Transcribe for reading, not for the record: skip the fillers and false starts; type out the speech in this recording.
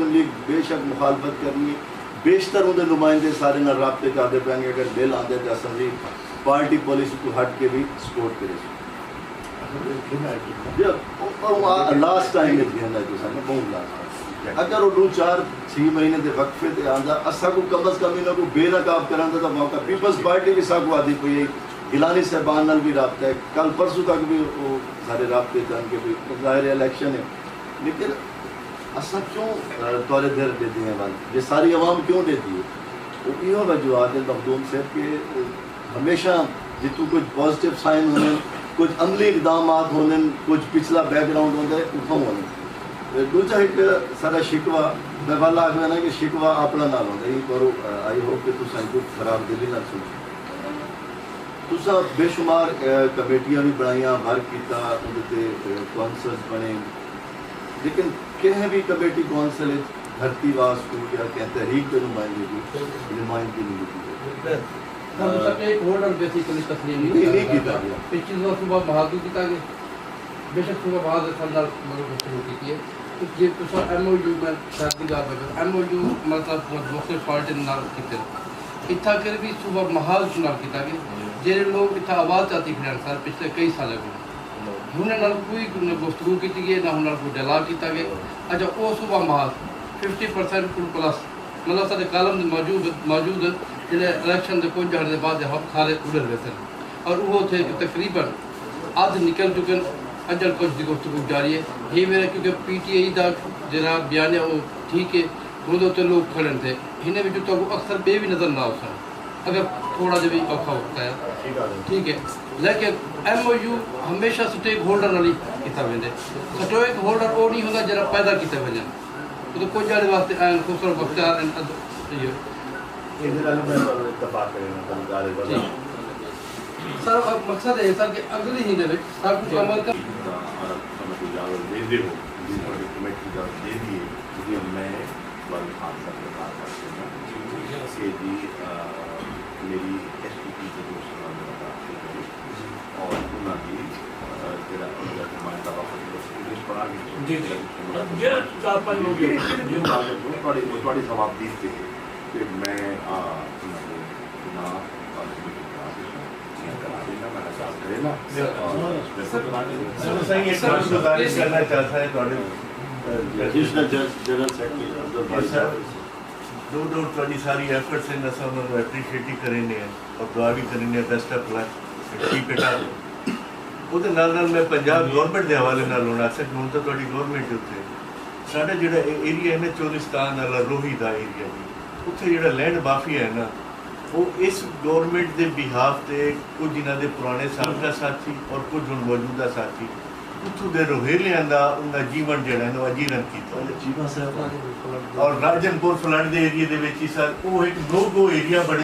मुस्लिम league बेशक मुखालफत करनी, बेशतर उनके नुमाइंदे सारे नाल राबते करते पेंगे, अगर बिल आते तो असां जी पार्टी पॉलिसी को हट के भी सपोर्ट करे। लास्ट टाइम बहुत लास्ट अगर वो 2-4-6 महीने के वक्फे से आंदा असा को कम अज कम इन्हों को बेनकाब कराने का मौका पीपल्स पार्टी भी साकू आदि कोई गिलानी साहबान नाल भी रबता है, कल परसों तक भी वो सारे रबते थे उनके भी ज़ाहिर इलेक्शन है, लेकिन असा क्यों तौरे देर देते हैं वाल ये सारी आवाम क्यों देती है? वो यो वजूहत है मखदूम साहब के हमेशा जितू कुछ पॉजिटिव साइन होने, कुछ अमली इकदाम होने, कुछ पिछला बैकग्राउंड होता है उठों होने। दूसरा एक सारा शिकवा मैं वाला आखना ना कि शिकवा अपना नाल होता है, करो आई होप कि तुम कुछ खराब दिली ना सुनो। तुसा बेशुमार कमेटियां भी बनाइया, वर्क किया, उनके कौंसल्स बने, लेकिन कहीं भी कमेटी कौंसल धरतीवास को या क्या तहरीक के नुमाइंदगी नहीं की। एक होल्डर बेसिकली तस्लीम नहीं किया गया। पिछली सुबह बहादुर किया गया, बेशक सुबह बहादुर फंडाल मतलब शुरू की है तो ये तो MOU में शादी का MOU मतलब मुख्तलिफ पार्टी नाल किते इतना कर भी सुबह महाल चुनाव किया गया, जेरे लोग इतना आवाज़ चाहती फिर सर पिछले कई साल को उन्हें नाल कोई गुफ्तगू की गई ना उन्हें कोई डला किया गया। अच्छा वो सुबह महाल 50% प्लस मतलब सारे कालम मौजूद जिन्हें इलेक्शन के कुछ हर बाद हम खाले उड़े हुए थे और वो थे कि तकरीबन अध निकल चुके अजल कुछ की गुफ्तगू जारी है। ये मेरा क्योंकि PTI का जरा बयान है वो ठीक है, वो तो लोग खड़े थे इन्हें तो अक्सर बे भी नज़र ना हो सकता अगर थोड़ा जब भी औखा होता है, ठीक है, लेकिन MOU हमेशा स्टेक होल्डर वाली किया वेंदे। स्टेक होल्डर वो नहीं होता जरा पैदा किया वजन तो कुछ जाने वास्ते खूबसूरत बख्तियार सर मकसद है सर कि अगली ही दे सब कुछ अमल कर मेरी SPP के दोस्त और उन्होंने जवाब दी थी कि मैं करना चाहता है दो थोड़ी सारी एफर्ट्स हैं अस उन्होंने एप्रीशिएट ही करेंगे और दुआ भी करेंगे best of luck keep it up. ਉਹਦੇ ਨਾਲ ਮੈਂ ਪੰਜਾਬ ਗਵਰਨਮੈਂਟ ਦੇ ਹਵਾਲੇ ਨਾਲ ਹੋਣਾ ਸਕ ਹੁਣ ਤਾਂ ਤੁਹਾਡੀ ਗਵਰਨਮੈਂਟ ਦੇ ਉੱਤੇ ਸਾਡਾ ਜਿਹੜਾ ਏਰੀਆ ਹੈ ਨਾ ਚੋਲਿਸਤਾਨ ਵਾਲਾ ਰੋਹੀ ਦਾ ਏਰੀਆ ਜੀ ਉੱਥੇ ਜਿਹੜਾ ਲੈਂਡ ਮਾਫੀਆ ਹੈ ਨਾ ਉਹ ਇਸ ਗਵਰਨਮੈਂਟ ਦੇ ਬਿਹਾਫ ਤੇ ਕੁਝ ਇਹਨਾਂ ਦੇ ਪੁਰਾਣੇ ਸਾਬਕਾ ਸਾਥੀ ਔਰ ਕੁਝ ਹੁਣ ਮੌਜੂਦਾ ਸਾਥੀ ਉੱਥੋਂ ਦੇ ਰੋਹੇਲਿਆਂ ਦਾ ਉਹਨਾਂ ਜੀਵਨ ਜਿਹੜਾ ਹੈ ਨਾ ਅਜੀਰਨ ਕੀਤਾ ਜੀਵਾ ਸਾਹਿਬ ਔਰ ਰਾਜਨਪੁਰ ਫਲੱਡ ਦੇ ਏਰੀਆ ਦੇ ਵਿੱਚ ਹੀ ਸਰ ਉਹ ਇੱਕ ਨੋ ਗੋ ਏਰੀਆ ਬਣੇ